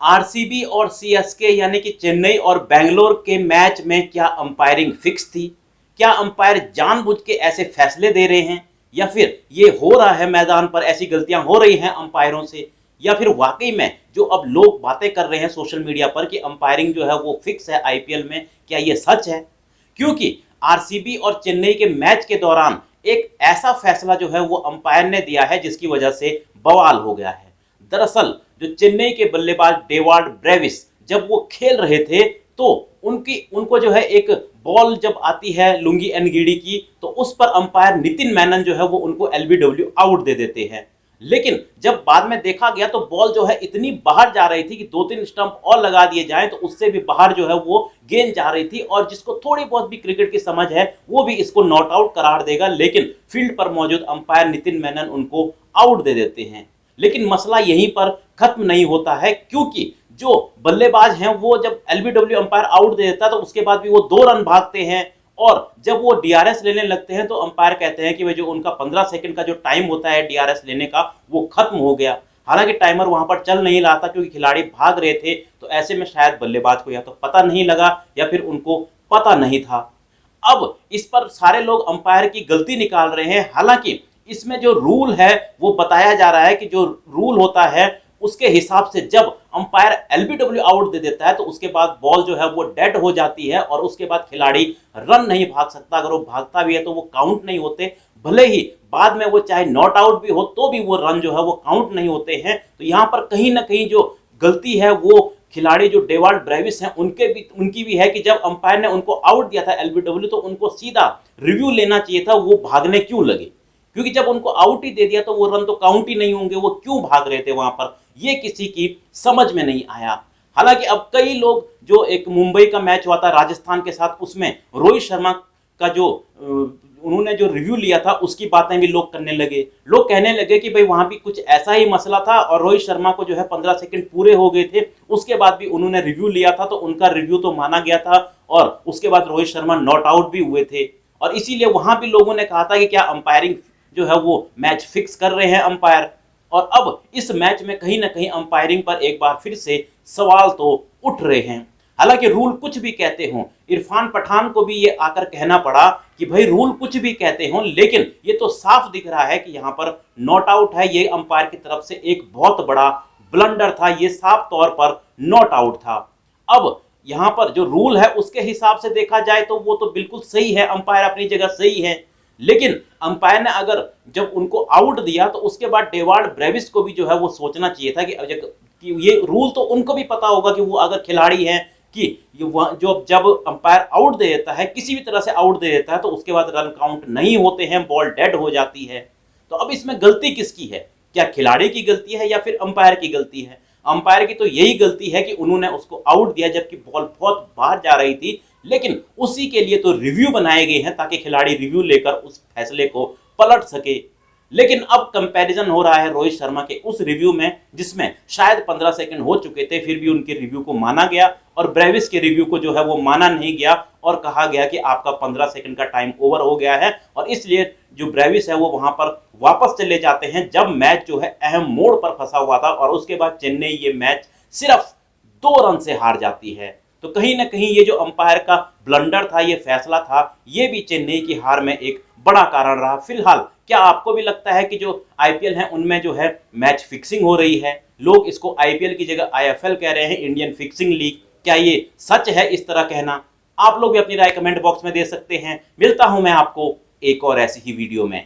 RCB और CSK यानी कि चेन्नई और बेंगलोर के मैच में क्या अंपायरिंग फिक्स थी? क्या अंपायर जानबूझ के ऐसे फैसले दे रहे हैं, या फिर ये हो रहा है मैदान पर ऐसी गलतियां हो रही हैं अंपायरों से, या फिर वाकई में जो अब लोग बातें कर रहे हैं सोशल मीडिया पर कि अंपायरिंग जो है वो फिक्स है आईपीएल में, क्या ये सच है? क्योंकि आरसीबी और चेन्नई के मैच के दौरान एक ऐसा फैसला जो है वो अंपायर ने दिया है जिसकी वजह से बवाल हो गया है। दरअसल जो चेन्नई के बल्लेबाज डेवार्ड ब्रेविस जब वो खेल रहे थे तो उनको जो है एक बॉल जब आती है लुंगी एनगिडी की, तो उस पर अंपायर नितिन मेनन जो है वो उनको एलबीडब्ल्यू आउट दे देते हैं। लेकिन जब बाद में देखा गया तो बॉल जो है इतनी बाहर जा रही थी कि 2-3 स्टंप और लगा दिए जाएं तो उससे भी बाहर जो है वो गेंद जा रही थी, और जिसको थोड़ी बहुत भी क्रिकेट की समझ है वो भी इसको नॉट आउट करार देगा, लेकिन फील्ड पर मौजूद अंपायर नितिन मेनन उनको आउट दे देते हैं। लेकिन मसला यहीं पर खत्म नहीं होता है, क्योंकि जो बल्लेबाज हैं वो जब एलबीडब्ल्यू अंपायर आउट दे देता है तो उसके बाद भी वो 2 रन भागते हैं, और जब वो डीआरएस लेने लगते हैं तो अंपायर कहते हैं कि भाई जो उनका 15 सेकंड का जो टाइम होता है डीआरएस लेने का वो खत्म हो गया। हालांकि टाइमर वहां पर चल नहीं रहा था क्योंकि खिलाड़ी भाग रहे थे, तो ऐसे में शायद बल्लेबाज को या तो पता नहीं लगा या फिर उनको पता नहीं था। अब इस पर सारे लोग अंपायर की गलती निकाल रहे हैं। हालांकि इसमें जो रूल है वो बताया जा रहा है कि जो रूल होता है उसके हिसाब से जब अंपायर एलबीडब्ल्यू आउट दे देता है तो उसके बाद बॉल जो है वो डेड हो जाती है, और उसके बाद खिलाड़ी रन नहीं भाग सकता। अगर वो भागता भी है तो वो काउंट नहीं होते, भले ही बाद में वो चाहे नॉट आउट भी हो तो भी वो रन जो है वो काउंट नहीं होते हैं। तो यहाँ पर कहीं ना कहीं जो गलती है वो खिलाड़ी जो डेवार्ड ब्रेविस हैं उनकी भी है कि जब अंपायर ने उनको आउट दिया था एलबीडब्ल्यू तो उनको सीधा रिव्यू लेना चाहिए था, वो भागने क्यों लगे? क्योंकि जब उनको आउट ही दे दिया तो वो रन तो काउंट ही नहीं होंगे, वो क्यों भाग रहे थे वहां पर, ये किसी की समझ में नहीं आया। हालांकि अब कई लोग, जो एक मुंबई का मैच हुआ था राजस्थान के साथ, उसमें रोहित शर्मा का जो उन्होंने जो रिव्यू लिया था उसकी बातें भी लोग करने लगे। लोग कहने लगे कि भाई वहां भी कुछ ऐसा ही मसला था और रोहित शर्मा को जो है 15 सेकंड पूरे हो गए थे, उसके बाद भी उन्होंने रिव्यू लिया था तो उनका रिव्यू तो माना गया था, और उसके बाद रोहित शर्मा नॉट आउट भी हुए थे। और इसीलिए वहां भी लोगों ने कहा था कि क्या अंपायरिंग जो है वो मैच फिक्स कर रहे हैं अंपायर। और अब इस मैच में कहीं ना कहीं अंपायरिंग पर एक बार फिर से सवाल तो उठ रहे हैं। हालांकि रूल कुछ भी कहते हों, इरफान पठान को भी ये आकर कहना पड़ा कि भाई रूल कुछ भी कहते हों, लेकिन ये तो साफ दिख रहा है कि यहाँ पर नॉट आउट है। ये अंपायर की तरफ से एक बहुत बड़ा ब्लंडर था, ये साफ तौर पर नॉट आउट था। अब यहाँ पर जो रूल है उसके हिसाब से देखा जाए तो वो तो बिल्कुल सही है, अंपायर अपनी जगह सही है। लेकिन अंपायर ने अगर जब उनको आउट दिया तो उसके बाद डेवार्ड ब्रेविस को भी जो है वो सोचना चाहिए था कि ये रूल तो उनको भी पता होगा कि वो अगर खिलाड़ी हैं कि जो जब अंपायर आउट दे देता है, किसी भी तरह से आउट दे देता है, तो उसके बाद रन काउंट नहीं होते हैं, बॉल डेड हो जाती है। तो अब इसमें गलती किसकी है? क्या खिलाड़ी की गलती है या फिर अंपायर की गलती है? अंपायर की तो यही गलती है कि उन्होंने उसको आउट दिया जबकि बॉल बहुत बाहर जा रही थी, लेकिन उसी के लिए तो रिव्यू बनाए गए हैं ताकि खिलाड़ी रिव्यू लेकर उस फैसले को पलट सके। लेकिन अब कंपैरिजन हो रहा है रोहित शर्मा के उस रिव्यू में जिसमें शायद 15 सेकंड हो चुके थे, फिर भी उनके रिव्यू को माना गया, और ब्रेविस के रिव्यू को जो है वो माना नहीं गया और कहा गया कि आपका 15 सेकंड का टाइम ओवर हो गया है, और इसलिए जो ब्रेविस है वो वहां पर वापस चले जाते हैं जब मैच जो है अहम मोड़ पर फंसा हुआ था, और उसके बाद चेन्नई ये मैच सिर्फ 2 रन से हार जाती है। तो कहीं ना कहीं ये जो अंपायर का ब्लंडर था, ये फैसला था, ये भी चेन्नई की हार में एक बड़ा कारण रहा। फिलहाल क्या आपको भी लगता है कि जो आईपीएल है उनमें जो है मैच फिक्सिंग हो रही है? लोग इसको आईपीएल की जगह आईएफएल कह रहे हैं, इंडियन फिक्सिंग लीग। क्या ये सच है इस तरह कहना? आप लोग भी अपनी राय कमेंट बॉक्स में दे सकते हैं। मिलता हूं मैं आपको एक और ऐसी ही वीडियो में।